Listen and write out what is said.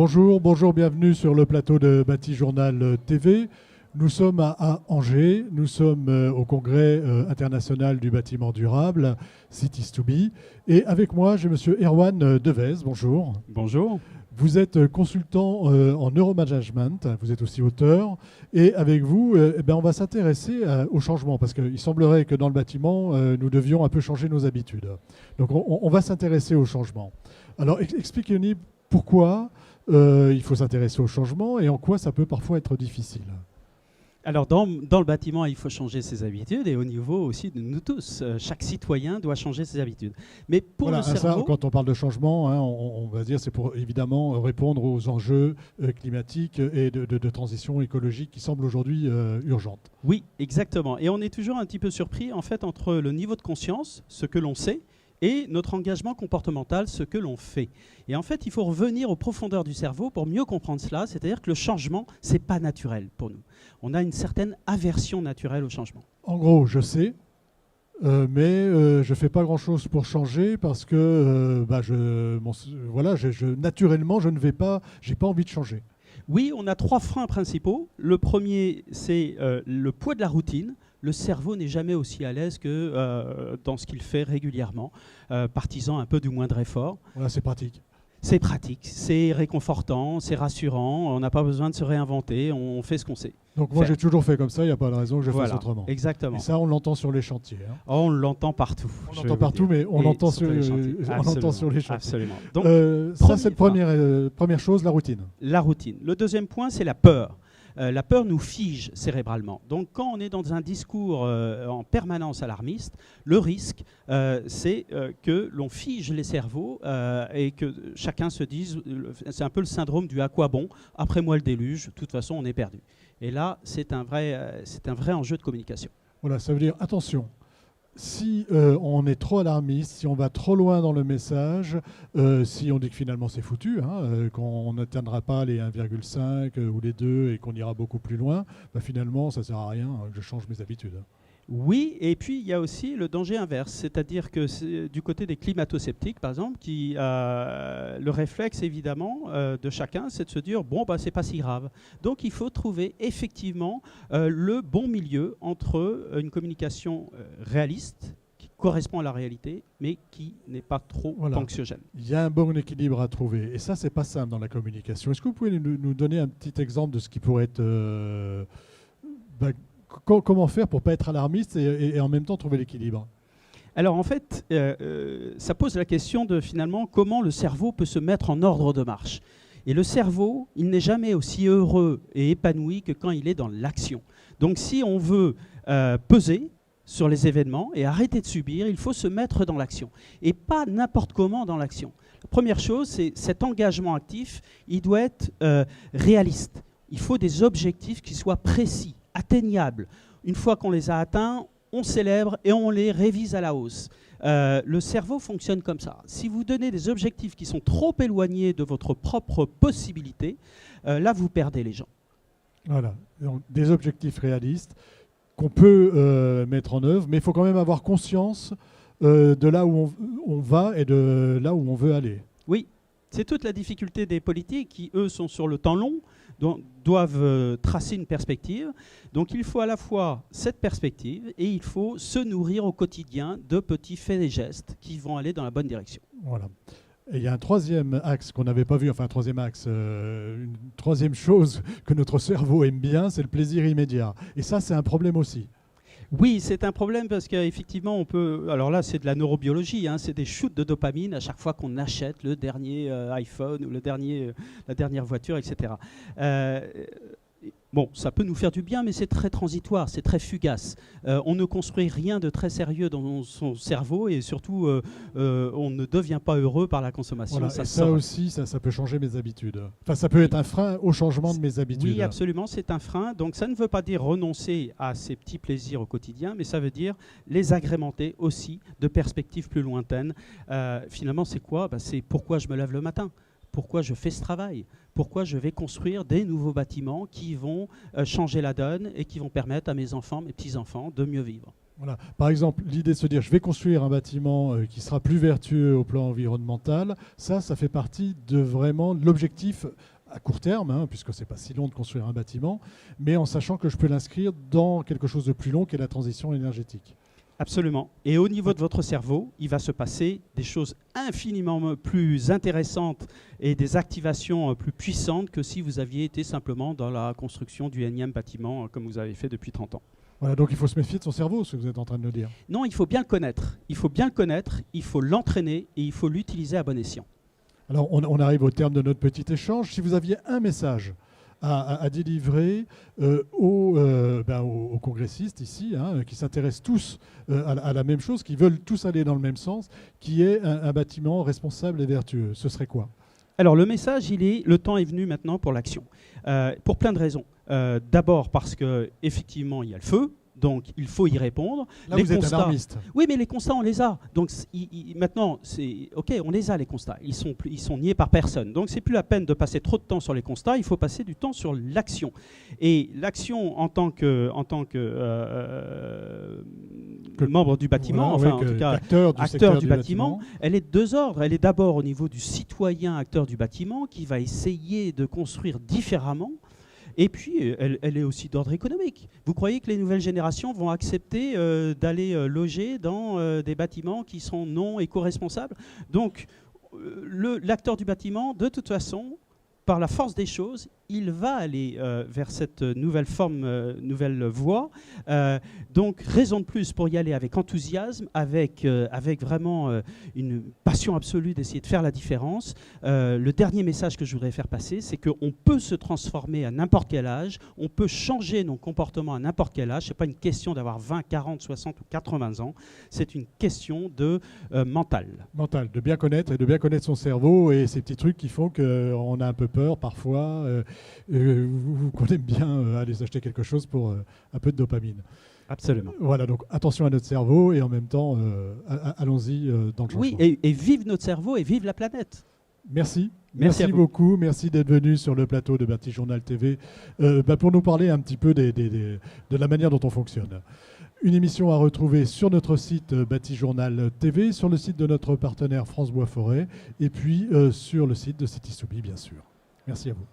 Bonjour, bienvenue sur le plateau de Bâti Journal TV. Nous sommes à Angers, nous sommes au congrès international du bâtiment durable, Cities to Be. Et avec moi, j'ai monsieur Erwan Devez, bonjour. Bonjour. Vous êtes consultant en neuromanagement, vous êtes aussi auteur. Et avec vous, on va s'intéresser au changement, parce qu'il semblerait que dans le bâtiment, nous devions un peu changer nos habitudes. Donc on va s'intéresser au changement. Alors expliquez-nous pourquoi il faut s'intéresser au changement et en quoi ça peut parfois être difficile. Alors dans le bâtiment, il faut changer ses habitudes et au niveau aussi de nous tous. Chaque citoyen doit changer ses habitudes. Mais pour le cerveau... Ça, quand on parle de changement, on va dire c'est pour évidemment répondre aux enjeux climatiques et de transition écologique qui semblent aujourd'hui urgentes. Oui, exactement. Et on est toujours un petit peu surpris en fait entre le niveau de conscience, ce que l'on sait, et notre engagement comportemental, ce que l'on fait. Et en fait, il faut revenir aux profondeurs du cerveau pour mieux comprendre cela, c'est-à-dire que le changement, ce n'est pas naturel pour nous. On a une certaine aversion naturelle au changement. En gros, je sais, mais je ne fais pas grand-chose pour changer parce que naturellement, je n'ai pas envie de changer. Oui, on a 3 freins principaux. Le premier, c'est le poids de la routine. Le cerveau n'est jamais aussi à l'aise que dans ce qu'il fait régulièrement, partisan un peu du moindre effort. Voilà, c'est pratique. C'est pratique, c'est réconfortant, c'est rassurant, on n'a pas besoin de se réinventer, on fait ce qu'on sait. Donc moi j'ai toujours fait comme ça, il n'y a pas de raison que je fasse autrement. Exactement. Et ça on l'entend sur les chantiers. Hein. Oh, on l'entend partout. On l'entend partout, mais on l'entend sur les chantiers. Absolument. Donc, ça c'est la première chose, la routine. La routine. Le deuxième point, c'est la peur. La peur nous fige cérébralement. Donc quand on est dans un discours en permanence alarmiste, le risque, c'est que l'on fige les cerveaux et que chacun se dise, c'est un peu le syndrome du « à quoi bon ? Après moi le déluge, de toute façon on est perdu ». Et là, c'est un vrai enjeu de communication. Voilà, ça veut dire, attention, si on est trop alarmiste, si on va trop loin dans le message, si on dit que finalement c'est foutu, qu'on n'atteindra pas les 1,5 ou les 2 et qu'on ira beaucoup plus loin, finalement ça ne sert à rien que je change mes habitudes. Oui, et puis il y a aussi le danger inverse, c'est-à-dire que du côté des climato-sceptiques, par exemple, le réflexe évidemment de chacun, c'est de se dire bon, c'est pas si grave. Donc il faut trouver effectivement le bon milieu entre une communication réaliste, qui correspond à la réalité, mais qui n'est pas trop anxiogène. Il y a un bon équilibre à trouver, et ça c'est pas simple dans la communication. Est-ce que vous pouvez nous donner un petit exemple de ce qui pourrait être... comment faire pour ne pas être alarmiste et en même temps trouver l'équilibre? Alors en fait, ça pose la question de finalement comment le cerveau peut se mettre en ordre de marche. Et le cerveau, il n'est jamais aussi heureux et épanoui que quand il est dans l'action. Donc si on veut peser sur les événements et arrêter de subir, il faut se mettre dans l'action. Et pas n'importe comment dans l'action. La première chose, c'est cet engagement actif, il doit être réaliste. Il faut des objectifs qui soient précis, atteignables. Une fois qu'on les a atteints, on célèbre et on les révise à la hausse. Le cerveau fonctionne comme ça. Si vous donnez des objectifs qui sont trop éloignés de votre propre possibilité, là, vous perdez les gens. Voilà, donc, des objectifs réalistes qu'on peut mettre en œuvre, mais il faut quand même avoir conscience de là où on va et de là où on veut aller. Oui, c'est toute la difficulté des politiques qui, eux, sont sur le temps long, doivent tracer une perspective. Donc il faut à la fois cette perspective et il faut se nourrir au quotidien de petits faits et gestes qui vont aller dans la bonne direction. Voilà. Et il y a un troisième axe qu'on n'avait pas vu, enfin un troisième axe, une troisième chose que notre cerveau aime bien, c'est le plaisir immédiat. Et ça, c'est un problème aussi. Oui, c'est un problème parce qu'effectivement, on peut... Alors là, c'est de la neurobiologie, c'est des shoots de dopamine à chaque fois qu'on achète le dernier iPhone ou la dernière voiture, etc. Bon, ça peut nous faire du bien, mais c'est très transitoire, c'est très fugace. On ne construit rien de très sérieux dans son cerveau et surtout, on ne devient pas heureux par la consommation. Voilà, ça aussi, ça peut changer mes habitudes. Enfin, ça peut être un frein au changement de mes habitudes. Oui, absolument, c'est un frein. Donc ça ne veut pas dire renoncer à ces petits plaisirs au quotidien, mais ça veut dire les agrémenter aussi de perspectives plus lointaines. Finalement, c'est quoi ? C'est pourquoi je me lève le matin. Pourquoi je fais ce travail? Pourquoi je vais construire des nouveaux bâtiments qui vont changer la donne et qui vont permettre à mes enfants, mes petits-enfants de mieux vivre? Voilà. Par exemple, l'idée de se dire je vais construire un bâtiment qui sera plus vertueux au plan environnemental, ça fait partie de vraiment l'objectif à court terme, hein, puisque c'est pas si long de construire un bâtiment, mais en sachant que je peux l'inscrire dans quelque chose de plus long qu'est la transition énergétique. Absolument. Et au niveau de votre cerveau, il va se passer des choses infiniment plus intéressantes et des activations plus puissantes que si vous aviez été simplement dans la construction du énième bâtiment comme vous avez fait depuis 30 ans. Voilà, donc il faut se méfier de son cerveau, ce que vous êtes en train de nous dire. Non, il faut bien le connaître. Il faut bien le connaître, il faut l'entraîner et il faut l'utiliser à bon escient. Alors, on arrive au terme de notre petit échange. Si vous aviez un message à délivrer aux congressistes ici, hein, qui s'intéressent tous à la même chose, qui veulent tous aller dans le même sens, qui est un bâtiment responsable et vertueux, ce serait quoi? Alors le message, le temps est venu maintenant pour l'action, pour plein de raisons. D'abord parce qu'effectivement, il y a le feu. Donc, il faut y répondre. Là, vous êtes alarmiste. Oui, mais les constats, on les a. Donc, maintenant, OK, on les a, les constats. Ils sont niés par personne. Donc, c'est plus la peine de passer trop de temps sur les constats. Il faut passer du temps sur l'action. Et l'action en tant que membre du bâtiment, voilà, en tout cas, acteur du bâtiment, elle est de deux ordres. Elle est d'abord au niveau du citoyen acteur du bâtiment qui va essayer de construire différemment. Et puis, elle est aussi d'ordre économique. Vous croyez que les nouvelles générations vont accepter d'aller loger dans des bâtiments qui sont non éco-responsables? Donc, l'acteur du bâtiment, de toute façon, par la force des choses, il va aller vers cette nouvelle forme, nouvelle voie. Donc, raison de plus pour y aller avec enthousiasme, avec vraiment une passion absolue d'essayer de faire la différence. Le dernier message que je voudrais faire passer, c'est qu'on peut se transformer à n'importe quel âge, on peut changer nos comportements à n'importe quel âge. Ce n'est pas une question d'avoir 20, 40, 60 ou 80 ans, c'est une question de mental. Mental, de bien connaître et de bien connaître son cerveau et ces petits trucs qui font qu'on a un peu peur parfois. Qu'on aime bien aller acheter quelque chose pour un peu de dopamine. Absolument. Voilà, donc attention à notre cerveau et en même temps, allons-y dans le changement. Oui, et vive notre cerveau et vive la planète. Merci. Merci beaucoup. Merci d'être venu sur le plateau de Bâti-Journal TV pour nous parler un petit peu de la manière dont on fonctionne. Une émission à retrouver sur notre site Bâti-Journal TV, sur le site de notre partenaire France Bois Forêt et puis sur le site de City Soubi, bien sûr. Merci à vous.